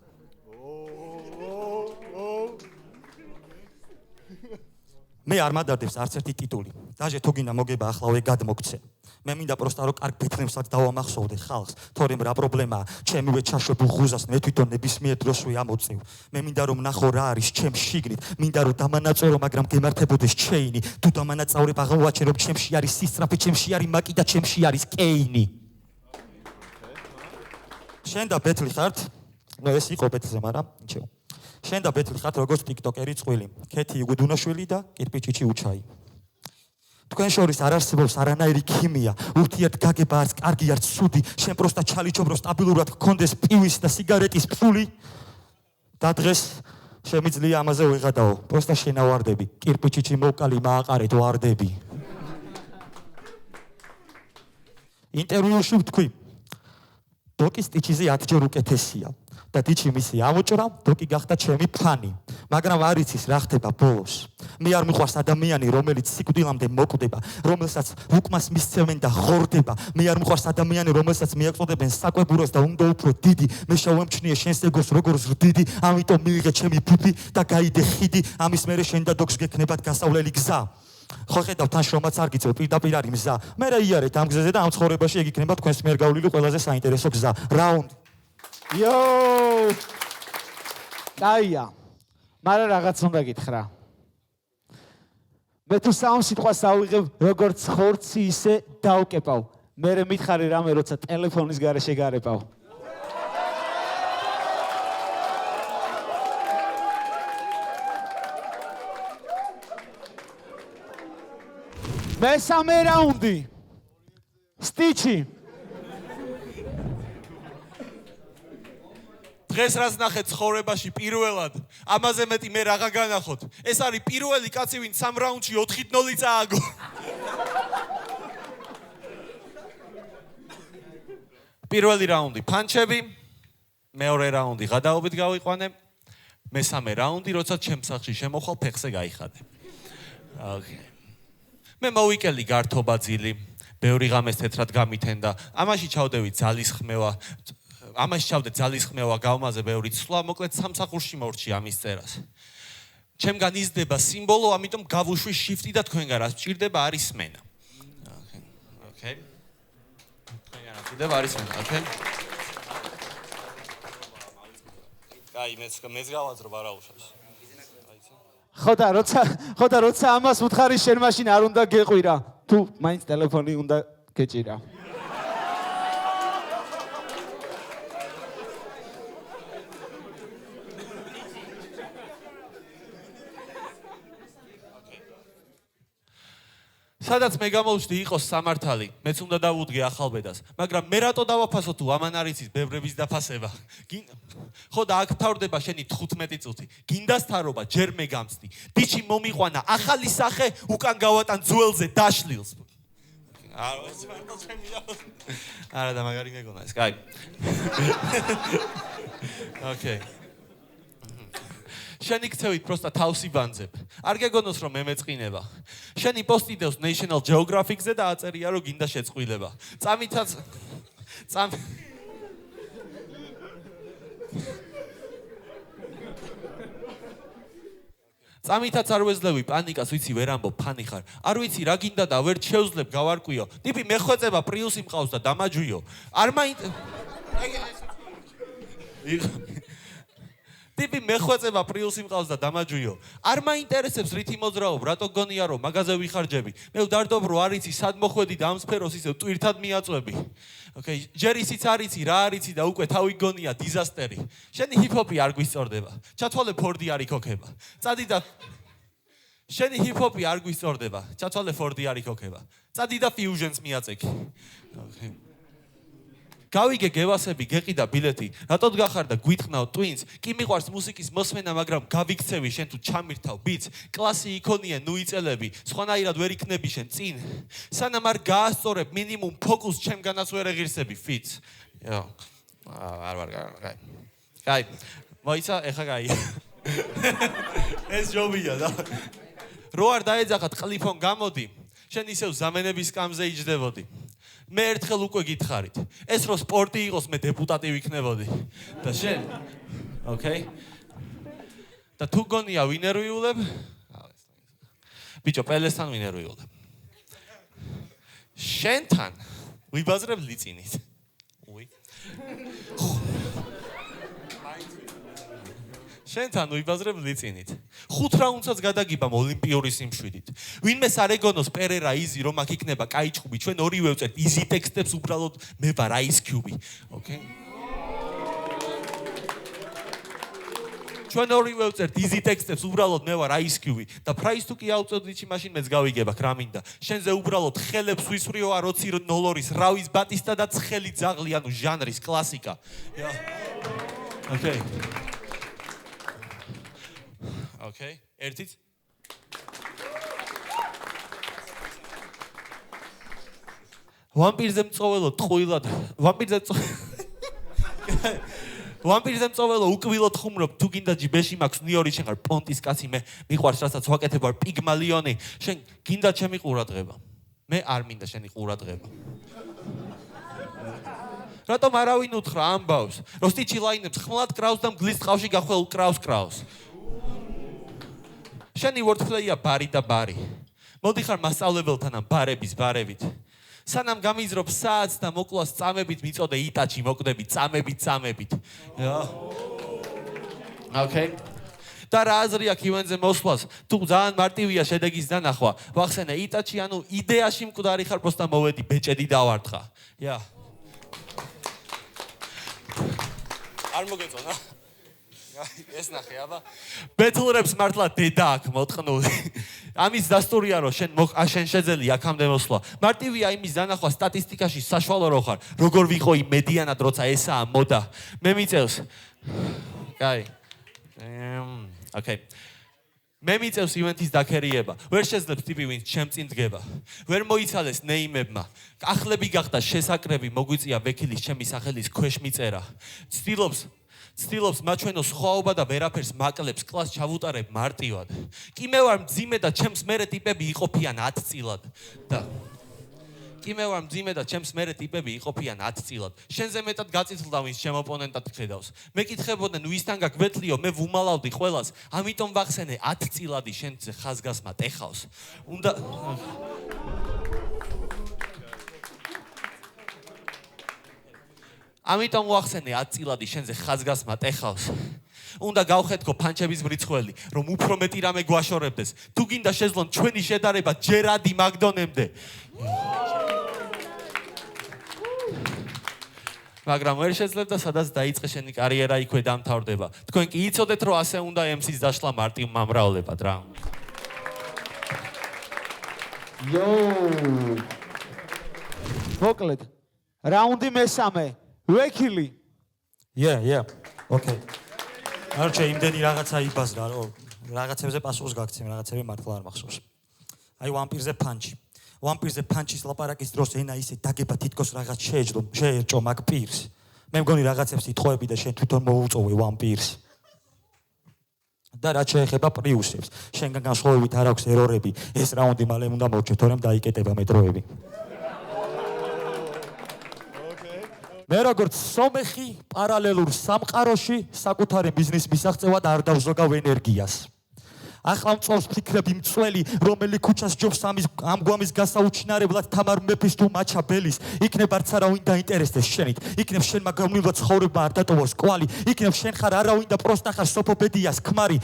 მე არ მადარდებს არც ერთი ტიტული. დაჟე თუ გინდა მოგება ახლავე გადმოგცე. მე მინდა პროსტა რომ კარგ ფეთრემსაც დავამახსოვრდე ხალხს. თორემ რა პრობლემაა? ჩემივე ჩაშვებულ ღუზას მე თვითონ ნებისმიერ დროს ვიამოწევ. მე მინდა რომ ნახო რა არის ჩემ შიგნით. მინდა რომ დამანაწევრო, მაგრამ გემართებოდეს ჩეინი. თუ დამანაწევრებ აღავაჩე რომ ჩემში არის სისწრაფე, ჩემში არის მაკი და ჩემში არის კეინი. შენ და ბეთლი ხართ? ნუ ეს იყო ბეთლზე, მაგრამ ჩეო. შენ და ბეთლი ხართ როგორც ტიკტოკერი წყვილი, ქეთი იგუდუნაშვილი და კირპიჩიჩი უჩაი. თქვენ შორის არ არსებობს არანაირი ქიმია, ურთიერთგაგება არც კარგი არც ცუდი, შენ პროსტა ჩალიჩობ რომ სტაბილურად გქონდეს პივის და სიგარეტის ფული. და დღეს შემიძლია ამაზე ვეღადაო, პროსტა შენავარდები, კირპიჩიჩი მოვკალი მააყარეთ ვარდები. ინტერვიუში ვთქვი, დოკის ტიჩიზე 10 ჯერ უკეთესია. და დიჩი მისი ამოჭრა, დოკი გახდა ჩემი ფანი. მაგრამ არ იცის რა ხდება ბოლოს. მე არ მიყვარს ადამიანი, რომელიც სიკვდილამდე მოკვდება, რომელსაც უკმას მისცემენ და ღორდება. მე არ მიყვარს ადამიანი, რომელსაც მიაწოდებენ საკვებუროს და უნდა უფრო დიდი. მე შევამჩნიე შენს ეგოს როგორ ზრდიდი, ამიტომ მიიღე ჩემი ფიფი და გაიდე ხიდი. ამის მერე შენ და დოკს გექნებათ გასავლელი გზა. ხო ხედავ თან შრომაც არ გიწევ პირდაპირ არის მზა. მე რა იარეთ ამ გზაზე და ამ ცხოვრებაში ეგ იქნება თქვენს მიერ გავლილი ყველაზე საინტერესო გზა. რაუნდი Yo! Დაია. მაგრამ რაღაც უნდა გითხრა. მე თუ სამ სიტყვას ავიღებ, როგორც ხორცი, ისე დავკეპავ. მე მითხარი რამე, როცა ტელეფონის გარეშე გარეპავ. მესამე რაუნდი. სტიჩი. დღეს რაც ნახეთ ცხოვრებაში პირველად, ამაზე მეტი მე რაღა განახოთ. ეს არის პირველი კაცი, ვინც 3 რაუნდში 4-0 წააგო. პირველი რაუნდი ფანჩები, მეორე რაუნდი გადაობით გავიყვანე, მესამე რაუნდი, როცა ჩემს სახლში შემოხვალ, ფეხზე გაიხადე. ოკეი. მე მოვიკელი გართობა ძილი, ბევრი ღამეს თეთრად გამითენდა, ამაში ჩავდევი ძალის ხმევა. ამაში ჩავდე ძალის ხმევა გავმაზე ბევრი ცვლა, მოკლედ სამსახურში მორჩი ამის წერას. ჩემგან იზრდება სიმბოლო, ამიტომ გავუშვი შიფტი და თქვენგან რაც მჭირდება არის სმენა. ოკეი. თქვენგან რაც მჭირდება არის სმენა, ოკეი. კაი, მეც გავაძრო ვარაუშავს. ხო და როცა ამას უთხარი შენ მაშინ არ უნდა გეყვირა. თუ მაინც ტელეფონი უნდა გეჭირა. სადაც მე გამოვშდი იყოს სამართალი, მეც უნდა დავუდგე ახალბედას, მაგრამ მე რატო დავაფასო თუ ამან არ იცის ბევრების დაფასება? ხო და აქ თავდება შენი 15 წუთი. გინდას თარობა, ჯერ მე გამწდი. ბიჭი მომიყვანა, ახალი სახე უკან გავატან ძველზე დაშლილს. არა და მაგარი მეგონა ეს, კაი. ოკეი. შენი ქცევით პროსტა თავსი ბანძებ. არ გეგონოს რომ მე მეწყინება. შენი პოსტი დევს National Geographic-ზე და აწერია რომ გინდა შეწყვილება. წამითაც არ ვეძლევი პანიკას, ვიცი ვერ ამბობ ფანი ხარ. არ ვიცი რა გინდა და ვერ შევძლებ გავარკვიო. ტიპი მეხვეწება პრიუსი მყავს და დამაჯვიო. არ ტიპი მეხვეწება პრიუსი მყავს და დამაჯვიო. არ მაინტერესებს რითი მოძრაობ, რატო გონია რომ მაგაზე ვიხარჯები. მე ვდარდობ რომ არ იცი სად მოხვედი და ამ სფეროს ისევ ტვირთად მიაწვევი. ოკეი, ჯერ ისიც არ იცი რა არ იცი და უკვე თავი გონია დიზასტერი. შენი ჰიპ-ჰოპი არ გვისწორდება. ჩათვალე ფორდი არ იქოქება. წადი და შენი ჰიპ-ჰოპი არ გვისწორდება. ჩათვალე ფორდი არ იქოქება. წადი და ფიუჟენს მიაწექი. ოკეი. გავიგე გევასები, გეყიდა ბილეთი, რატოდ გახარ და გვითხრნავ ტვინს, კი მიყვარს მუსიკის მოსმენა, მაგრამ გავიქცევი შენ თუ ჩამირთავ ბიტს, კლასი იქონია ნუიწელები, სხვანაირად ვერ იქნები შენ წინ. სანამ არ გაასწორებ მინიმუმ ფოკუს ჩემგანაც ვერ ეღირსები ფიტს. არ. კაი. მოიცა, ეხა კაი. ეს ჯობია და. რო არ დაეძახათ ყლიფონ გამოდი, შენ ისევ ზამენების სკამზე იჯდებოდი. მე ერთხელ უკვე გითხარით. ეს რო სპორტი იყოს, მე დეპუტატი ვიქნებოდი. და შენ? ოკეი. და თუ გონია ვინ ერვიულებ? ბიჭო, პელესთან ვინ ერვიულებ? შენთან ვიბაზრებ ლიწინით. უი. შენთან ვიბაზრებ ლიწინით. 5 რაუნდსაც გადაგიბამ ოლიმპიური სიმშვიდით. ვინმეს არ ეგონოს პერერა იზი რომ აქ იქნება კაი ჭუბი, ჩვენ ორივე ვწერთ იზი ტექსტებს, უბრალოდ მე ვარ Ice Cube. ოკეი? ჩვენ ორივე ვწერთ იზი ტექსტებს, უბრალოდ მე ვარ Ice Cube და price თუ კი აუწევდით, მაშინ მეც გავიგებ აქ რა მინდა. შენზე უბრალოდ ხელებს ვისვრიო აროცი ნოლორის, რავის ბატისტა და ცხელი ძაღლი, ანუ ჟანრის კლასიკა. ოკეი. ოკეი, ერთით. ვამპირზე მწოველო ტყუილად, ვამპირზე მწოველო უკვილოდ ხუმრობ, თუ გინდა ჯიბეში მაქვს ნიორი, შენ ხარ პონტის კაცი, მე მიყვარს რასაც ვაკეთებ ვარ პიგმალიონი, შენ გინდა ჩემი ყურადღება. მე არ მინდა შენი ყურადღება. რატომ არავინ უთხრა ამბავს, რომ სტიჩი ლაინებს ხმლად კრავს და მგლის ტყავში გახვალ კრავს. შენი wordplay-ა ბარი და ბარი. მოდიხარ მასწავლებელთან ამ ბარების ბარებით. სანამ გამიზრობ საათს და მოკლას წამებით მიწოდე იტაჩი, მოკვდები წამებით. ოკეი. და რა აზრი აქვს ივენზე მოსვლას? თუ ძალიან მარტივია შედეგის დანახვა. ვახსენე იტაჩი, ანუ იდეაში მკვდარი ხარ, პროსტა მოვედი, ბეჭედი დავარტყა. არ მოგეწონა? ეს ნახე, აბა. ბეთლრებს მართლა დედა აქვს მოტყნული. ამის დასტურია, რომ შენ შეძელი აქამდე მოსვლა. მარტივია იმის დანახვა სტატისტიკაში საშუალო რო ხარ. როგორ ვიყო მედიანად, როცა ესაა მოდა. მე მიწევს. კაი. ოკეი. მე მიწევს ივენთის დაქერიება. ვერ შეძლებს ტიპი ვინც ჩემ წინ დგება. ვერ მოიცალეს ნეიმებმა. ახლები გახდა შესაკრები, მოგვიწია ვექილის ჩემი სახელის ქვეშ მიწერა. ცდილობს მაჩვენო სხვაობა და ვერაფერს მაკლებს, კლასს ჩავუტარებ მარტივად. კი მე ვარ მძიმე და ჩემს მერე ტიპები იყოფიან 10 წილად. შენზე მეტად გაწითლდა ვინც ჩემ ოპონენტად ხედავს. მეკითხებოდნენ ვისთან გაგვეთლიო, მე ვუმალავდი ყველას, ამიტომ ვახსენე 10 წილადი შენზე ხაზგასმა ტეხავს. ამიტომ ვახსენე 10 წილადი შენზე ხაზგასმა ტეხავს. უნდა გავხედო ფანჩების მრიცხველი, რომ უფრო მეტი რამე გვაშორებდეს. თუ გინდა შეძლონ ჩვენი შედარება ჯერადი მაგდონემდე. მაგრამ ვერ შეძლებდა, სადაც დაიწყე შენი კარიერა, იქვე დამთავრდება. თქვენ კი იცოდეთ, რომ ასე უნდა MC-ს დაშლა მარტივ მომრავლებად რა. მოკლედ. რაუნდი მესამე. ვექილი. ოკეი. არჩე იმდენი რაღაცა იბაზრა, რომ რაღაცებზე პასუხს გაგცემ, რაღაცები მართლა არ მახსოვს. აი ვამპირზე ფანჩი. ვამპირზე ფანჩის ლაპარაკის დროს ენა ისე დაგება თითქოს რაღაც შეერჭო მაგ პირს. მე მგონი რაღაცებს იტყოები და შენ თვითონ მოუწოვე ვამპირს. და რაც შეეხება პრიუსებს, შენგან განსხვავებით არ აქვს ერორები. ეს რაუნდი მალე უნდა მოვჭე, თორემ დაიკეტება მეტროები. მე როგორც სომეხი პარალელურ სამყაროში საკუთარი ბიზნეს მისაღწევად არ დავზოგავ ენერგიას. ახლა მწვავს ფიქრები მწველი, რომელი ქუჩას ჯობს ამ გვამის გასაუჩინარებლად თამარ მეფის თუ მაჩაბელის. იქნებ არც არავინ დაინტერესდეს შენით. იქნებ შენ მაგავნილად ცხოვრება არ დატოვოს კვალი. იქნებ შენ ხარ არავინ და პროსტა ხარ სოფობედიას ქმარი.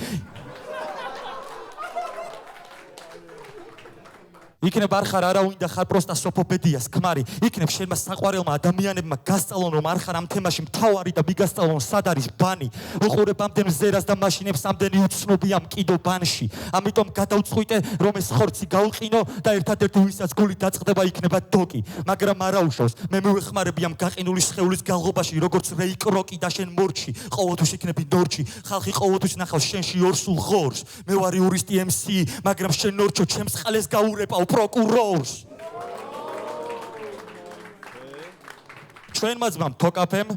იქნებ არ ხარ არავინ და ხარ პროსტა სოფობედიას ქმარი. იქნებ შენმა საყვარელმა ადამიანებმა გასწავლონ, რომ არ ხარ ამ თემაში მთავარი და მიგასწავლონ სად არის ბანი. უყურებ ამდენ ზერას და მაშინებს ამდენი უცნობია მკიდო ბანში. ამიტომ გადავწყვიტე, რომ ეს ხორცი გავყინო და ერთადერთი ვისაც გული დაწყდება იქნება დოკი. მაგრამ არა უშავს. მე მივეხმარები ამ გაყინული სხეულის გალღობაში, როგორც რეიკროკი და შენ მორჩი. ყოველთვის იქნები ნორჩი. ხალხი ყოველთვის ნახავს შენში ორსულ ღორს. მე ვარ იურისტი MC, მაგრამ შენ ნორჩო ჩემს ყალეს გაურეპავ პროკურორს. ჩვენმა ძმამ თოკაფემ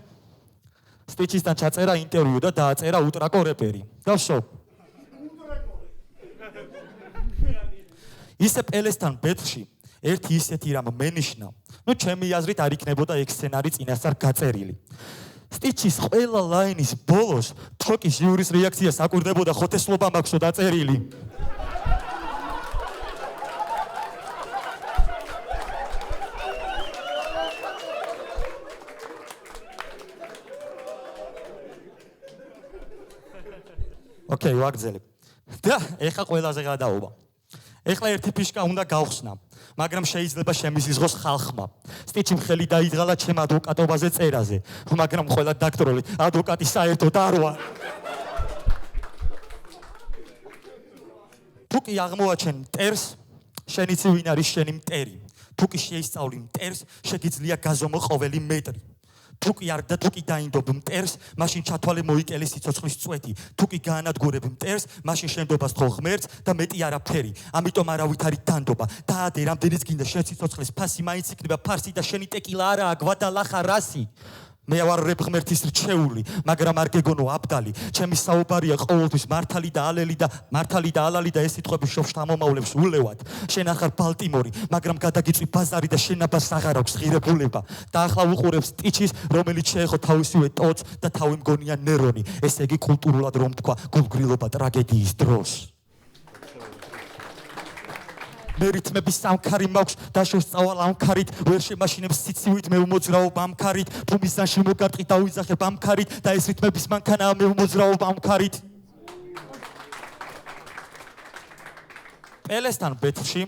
სტიჩისთან ჩაწერა ინტერვიუ და დააწერა უტრაკო რეპერი. დავსო. ისე პელესთან ბეთლში ერთი ისეთი რამ მენიშნა. ჩემი აზრით არ იქნებოდა ეგ სცენარი წინასწარ გაწერილი. სტიჩის ყველა ლაინის ბოლოს თოკის ჟიურის რეაქცია საკვირდებოდა ხოთესლობა მაქვსო დაწერილი. ოკეი, ვაგრძელებ. და ეხლა ყველაზე გადაობა. ეხლა ერთი ფიშკა უნდა გავხსნა, მაგრამ შეიძლება შემიზღოს ხალხმა. სტიჩი მხელი დაიძღალა ჩემ ადვოკატობაზე წერაზე, მაგრამ ყველა დაქტოროლი ადვოკატი საერთოდ არ ვარ. თუ კი აღმოაჩენ მტერს, შენ იცი ვინ არის შენი მტერი. თუ კი შეისწავლი მტერს, შეგიძლია გაზომო ყოველი მეტრი. თუ კი არ და თუ კი დაინდობ მტერს, მაშინ ჩათვალე მოიკელე სიცოცხლის წვეთი. თუ კი გაანადგურებ მტერს, მაშინ შენდობას თქო ღმერთს და მეტი არაფერი. ამიტომ არავით არის დანდობა. დაადე რამდენიც გინდა შენ სიცოცხლის ფასი, მაინც იქნება ფარსი და შენი ტეკილა არაა გვადალახა რასი. მე ვარ რებ ღმერთის რჩეული, მაგრამ არ გეგონო აბდალი. ჩემი საუბარია ყოველთვის მართალი და ალალი და ეს სიტყვები შობს ამომავლებს ულევად. შენ ახარ ბალტიმორი, მაგრამ გადაგიწვი ბაზარი და შენაბას აღარ აქვს ღირებულება. და ახლა უყურებ სტიჩის, რომელიც შეეხო თავისივე ტოც და თავი მგონია ნერონი. ესე იგი კულტურულად რომ თქვა, გულგრილობა ტრაგედიის დროს. მე რითმების სამქარი მაქვს და შესწავალ ამ ქარით, ვერ შემაშინებს სიცივით მე უმოძრაობ ამ ქარით, თუ მისანში მოგარტყი დავიზახებ ამ ქარით და ეს რითმების მანქანაა მე უმოძრაობ ამ ქარით. პელესთან ბეთლში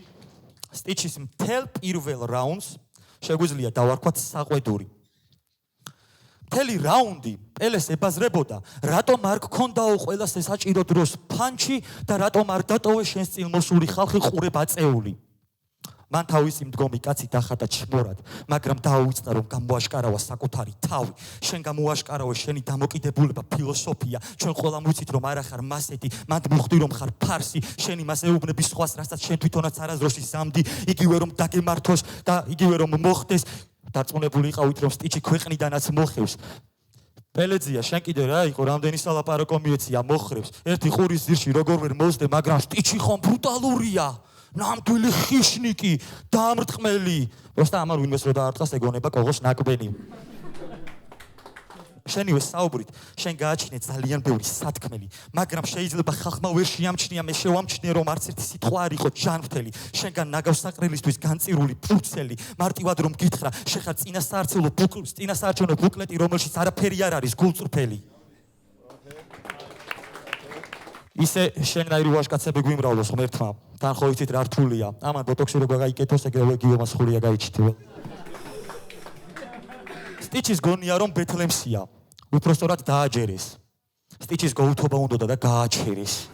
სტიჩის მთელ პირველ რაუნდს შეგვიძლია დავარქვათ საყვედური. მთელი რაუნდი პელეს ებაზრებოდა, რატომ არ გქონდაო ყველას ესაჭირო დროს ფანჩი და რატომ არ დატოვე შენს წილმოსული ხალხი ყურება აწეული. მან თავისი მდგომი კაცი დახატა ჩმორად, მაგრამ დაუვიწყდა რომ გამოაშკარავა საკუთარი თავი. შენ გამოაშკარავე შენი დამოკიდებულება, ფილოსოფია. ჩვენ ყველამ ვიცით რომ არა ხარ მასეთი, მანდ მიხვდი რომ ხარ ფარსი, შენი მას ეუბნები სხვას, რასაც შენ თვითონაც არასდროში სამდი, იგივე რომ დაგემართოს და იგივე რომ მოხდეს. დარწმუნებული იყავით რომ სტიჩი ქვეყნიდანაც მოხევს. პელეძია, შენ კიდე რა იყო, რამდენი სალაპარაკო მიეცია მოხრევს. ერთი ყურის ძირში როგორ ვერ მოსდე, მაგრამ სტიჩი ხომ ბრუტალურია. ნამდვილი ხიშნიკი, დამრტყმელი. просто ამარ ვინმეს რო დაარტყას ეგონება კოღოს ნაკბენი. შენივე საუბრით, შენ გააჩინე ძალიან ბევრი სათქმელი, მაგრამ შეიძლება ხალხმა ვერ შეამჩნია, მე შევამჩნიე რომ არც ერთი სიტყვა არ იყო ჯანმრთელი. შენგან ნაგავს საყრელისთვის განწირული ფურცელი, მარტივად რომ გითხრა, შენ ხარ წინასაარჩევნო ბუკლეტი, რომელშიც არაფერი არ არის გულწრფელი. ისე შენნაირი ვაჟკაცები გვიმრავლოს ღმერთმა, თან ხო იცით რა რთულია. ამან ბოტოქსი რო გაიკეთოს, ეგრევე გიომას ხურია გაიჩიტება. სტიჩის გონია რომ ბეთლემსია, უпростоრად დააჯერეს. სტიჩის გოუთობა უნდოდა და გააჩერეს.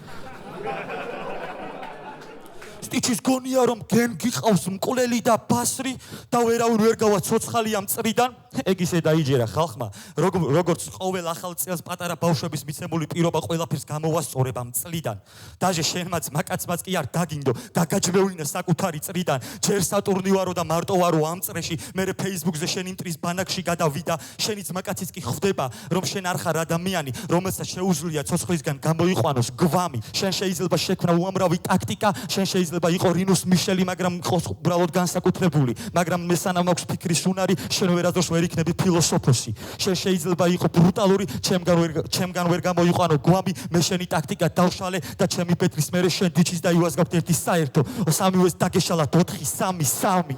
სტიჩის გონია რომ გენ გიყავს მკვლელი და ბასრი და ვერავინ ვერ გავა ცოცხალი ამ წრიდან. ეგ ისე დაიჯერა ხალხმა, როგორც ყოველ ახალ წელს პატარა ბავშვების მიცემული პირობა ყველაფერს გამოვასწორებ ამ წლიდან. დაჟე შენმაც მაკაცმაც კი არ დაგინდო, გაგაჯმევინა საკუთარი წრიდან. ჯერ სატურნი ვარო და მარტო ვარო ამ წრეში, მერე Facebook-ზე შენი მტრის ბანაკში გადავიდა. შენი ძმაკაციც კი ხვდება, რომ შენ არ ხარ ადამიანი, რომელსაც შეუძლია ცოცხლისგან გამოიყვანოს გვამი. შენ შეიძლება შექმნა უამრავი ტაქტიკა, შენ შეიძლება იყო რინუს მიშელი, მაგრამ იყოს უბრალოდ განსაკუთრებული, მაგრამ მესანამ აქვს ფიქრის უნარი, შენ ვერასდროს ვერ იქნები ფილოსოფოსი. შენ შეიძლება იყო ბრუტალური, ჩემგან ვერ გამოიყვანო გვამი, მე შენი ტაქტიკა დავშალე და ჩემი პეტრის მერე შენ დიჩის დაივაზგავთ ერთი საერთო, სამივეს დაგეშალათ 4-3-3.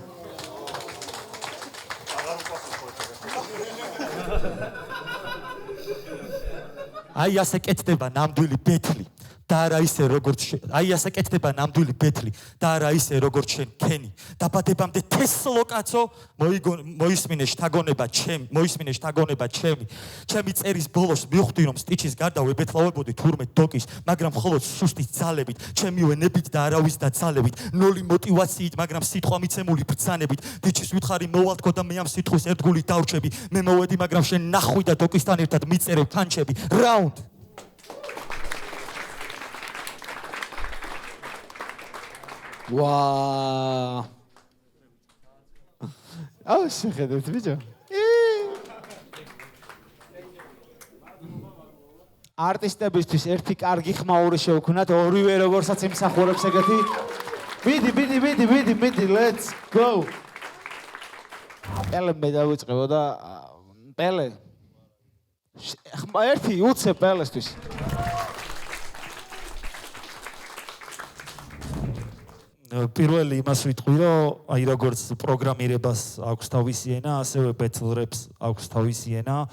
აი ასე კეთდება ნამდვილი ბეთლი. და არა ისე როგორც აი ასე კეთდება ნამდვილი ბეთლი და არა ისე როგორც შენ ქენი. დაბადებამდე თესლო კაცო, მოისმინე შთაგონება ჩემი. ჩემი წერის ბოლოს მივხვდი რომ სტიჩის გარდა ვებეთლავებოდი თურმე დოკის, მაგრამ მხოლოდ სუსტი ძალებით, ჩემივე ნებით და არავის და ძალებით, ნოლი мотивაციით, მაგრამ სიტყვა მიცემული ბრძანებით. დიჩის ვითხარი მოვალთქო და მე ამ სიტყვის ერთგული დავრჩები. მე მოვედი, მაგრამ შენ ნახვი და დოკისთან ერთად მიწერებ თანჩები. რაუნდ Wow. აუ შეხედეთ ბიჭო. არტისტებისთვის ერთი კარგი ხმაური შევქნათ, ორივე როგორცაც იმსახურებს ეგეთი. მიდი, let's go. პელე მე დავიწყებო და პელე. ერთი უცე პელესთვის. პირველი იმას ვიტყვი, რომ აი როგორც პროგრამირებას აქვს თავისი ენა, ასევე battle raps აქვს თავისი ენა.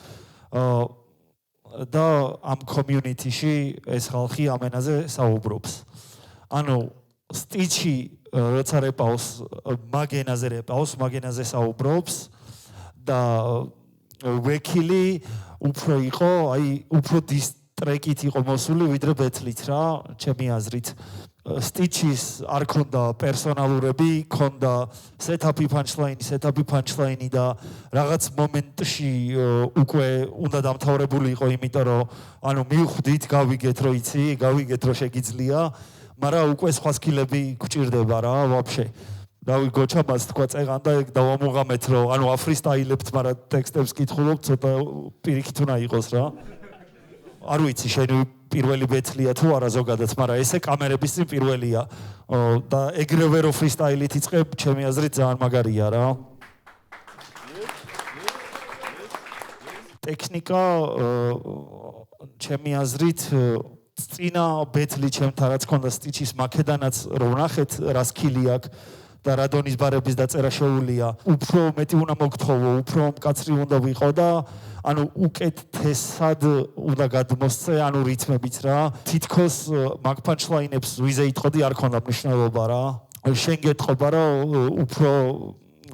და ამ community-ში ეს ხალხი ამ ენაზე საუბრობს. ანუ სტიჩი როცა რეპავს, მაგენაზე საუბრობს და ვეკილი უფრო იყო, აი უფრო დისტრეკით იყო მოსული ვიდრე ბეთლით რა, ჩემი აზრით. სტიჩის არ ქონდა პერსონალურები, ქონდა setup-ი punchline და რაღაც მომენტში უკვე უნდა დამთავრებული იყო, იმიტომ რომ ანუ მივხვდით, გავიგეთ რომ შეგიძლია, მაგრამ უკვე სხვა სკილები გჭირდება რა, ვაფშე. რავი გოჩამას თქვა წეღან და ეგ დავამუღამეთ რომ ანუ აფრისტაილებთ, მაგრამ ტექსტებს კითხულობ, ცოტა პირიქით უნდა იყოს რა. არ ვიცი შენი პირველი ბეთლია თუ არა ზოგადად, მაგრამ ესე კამერების წინ პირველია და ეგრევე რო ფრისტაილით იწყებ, ჩემი აზრით ძალიან მაგარია რა. ტექნიკა ჩემი აზრით წინა ბეთლი ჩემთან რაც ქონდა სტიჩის მაქედანაც რო ვნახეთ რა სკილი აქვს და რადონის ბარების დაწერა შეუულია. უფრო მეტი უნდა მოგთხოვო, უფრო მკაცრი უნდა ვიყო და ანუ უკეთესად უნდა გადმოსცე, ანუ რითმებით რა. თითქოს მაგ პანჩლაინებს ვიზე იტყოდი არ ქონდა მნიშვნელობა რა. შენ გეტყობა რომ უფრო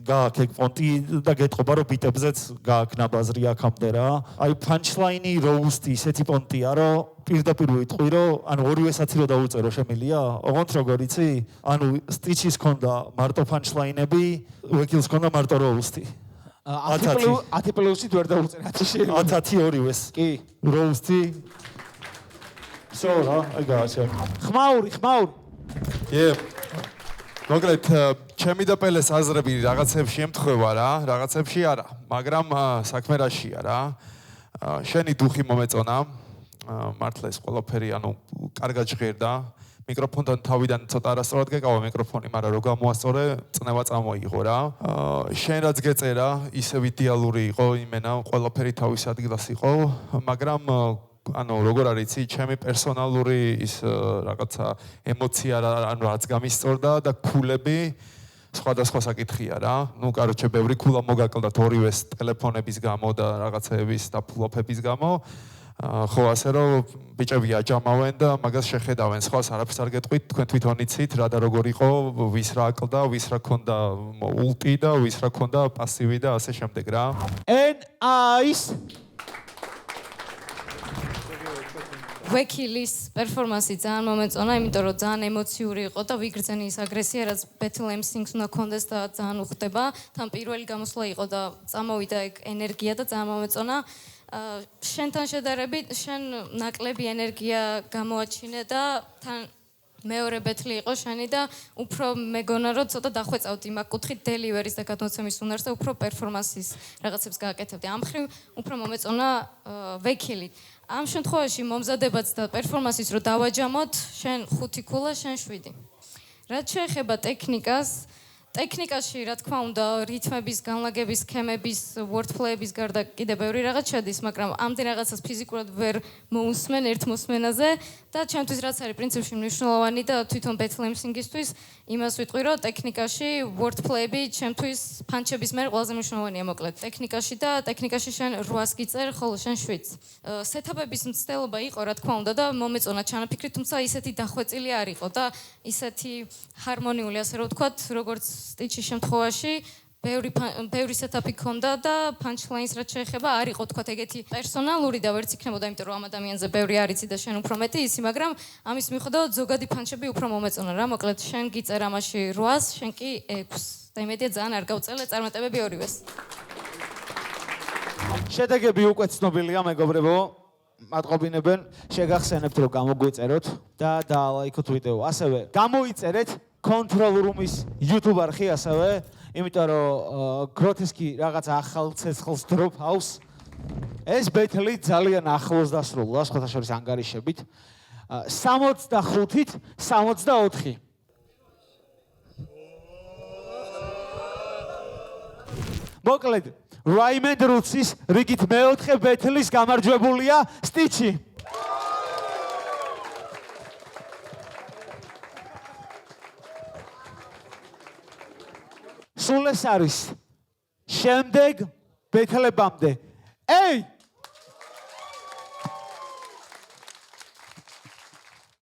გააკეთე პონტი და გეტყობა რომ ბიტებზეც გააკნა ბაზრი აქამდე რა. აი პანჩლაინი როუსტი ისეთი პონტია რომ პირდაპირ ვიტყვი რომ ანუ ორივე საცი რო დაუწერო შემილია? ოღონდ როგორ იცი? ანუ სტიჩის ქონდა მარტო პანჩლაინები, ვეკილს ქონდა მარტო როუსტი. 10 პლუსით ვერ დაუწერე 10 შეიძლება. 10 ორივეს. კი. როუსტი. სო რა, აი გააჩერე. ხმაური. მოკლედ ჩემი და პელეს აზრები რაღაცებში ემთხვევა რა, რაღაცებში არა, მაგრამ საქმე რაშია რა. შენი დუხი მომეწონა. მართლა ეს ყველაფერი ანუ კარგად ჟღერდა. მიკროფონთან თავიდან ცოტა არასწორად გეკავა მიკროფონი, მაგრამ რო გამოასწორე, წნევა წამოიღო რა. შენ რაც გეწერა, ისევ იდეალური იყო იმენა, ყველაფერი თავის ადგილას იყო, მაგრამ ანუ როგორ არის იცი, ჩემი პერსონალური ის რაღაცა ემოცია ანუ რაც გამისწორდა და ქულები სხვადასხვა საკითხია რა. ნუ კაროჩე ბევრი ქულა მოგაკლდათ ორივეს ტელეფონების გამო და რაღაცეების და ფლოფების გამო. ხო ასე რომ ბიჭები აჯამავენ და მაგას შეხედავენ. სხვას არაფერს არ გეტყვით, თქვენ თვითონ იცით რა და როგორ იყო, ვის რა აკლდა, ვის რა ქონდა ულტი და ვის რა ქონდა პასივი და ასე შემდეგ რა. NICE ვეკილის პერფორმანსი ძალიან მომეწონა, იმიტომ რომ ძალიან ემოციური იყო და ვიგრძენი ის აგრესია, რაც Bethlehem Sings უნდა კონდეს და ძალიან უხდება. თან პირველი გამოსვლა იყო და წამოვიდა ეგ ენერგია და ძალიან მომეწონა. შენთან შედარებით, შენ ნაკლები ენერგია გამოაჩინე და თან მეორე ბეთლი იყო შენი და უფრო მეგონა რომ ცოტა დახვეწავდი მაგ კუთხით დელივერის და გადმოცემის უნარს და უფრო პერფორმანსის რაღაცებს გააკეთებდი. ამ ხრივ უფრო მომეწონა ვეკილი. ამ შემთხვევაში მომზადებაც და პერფორმანსის რო დავაჯამოთ, შენ 5 ქულა, შენ 7. რაც შეეხება ტექნიკაში, რა თქმა უნდა, რითმების, განლაგების, სქემების, wordplay-ების გარდა კიდე ბევრი რაღაც შედის, მაგრამ ამდენ რაღაცას ფიზიკურად ვერ მოусმენ ერთ მოსმენაზე და ჩემთვის რაც არის პრინციპში მნიშვნელოვანი და თვითონ Bethlehem Sings-ისთვის იმას ვიტყვი, რომ ტექნიკაში wordplay-ები ჩემთვის პანჩების მერ ყველაზე მნიშვნელოვანია მოკლედ. ტექნიკაში შენ 8-ს გიწერ, ხოლო შენ 7-ს. სეტაპების მცდელობა იყო, რა თქმა უნდა და მომეწონა ჩანაფიქრი, თუმცა ისეთი დახვეწილი არ იყო და ისეთი ჰარმონიული, ასე რომ ვთქვათ, როგორც სტიჩის შემთხვევაში ბევრი სეტაპი ქონდა და punch-lines რაც შეეხება არ იყო თქვა ეგეთი პერსონალური და ვერც იქნებოდა, იმიტომ რომ ამ ადამიანზე ბევრი არ იცი და შენ უფრო მეტი იცი, მაგრამ ამის მიუხედავად ზოგადი punch-ები უფრო მომეწონა რა, მოკლედ შენ გიწერ ამაში 8-ს, შენ კი 6-ს. და იმედია ძალიან არ გავწელე წარმატებები ორივეს. შედეგები უკვე ცნობილია, მეგობრებო. მადყოფინებენ, შეგახსენებთ რომ გამოგვიწეროთ და დაალაიქოთ ვიდეო. ასევე გამოიწერეთ Control Room-ის YouTube არხი ასევე, იმიტომ რომ გროტესკი რაღაც ახალ ცეცხლს Drophouse ეს ბეთლი ძალიან ახლოს დასრულდა, სხვათა შორის ანგარიშებით. 65-ით 64. მოკლედ, Raymond Roots-ის რიგით მეოთხე ბეთლის გამარჯვებულია სტიჩი. სულ ეს არის შემდეგ ბეთლებამდე. Ey!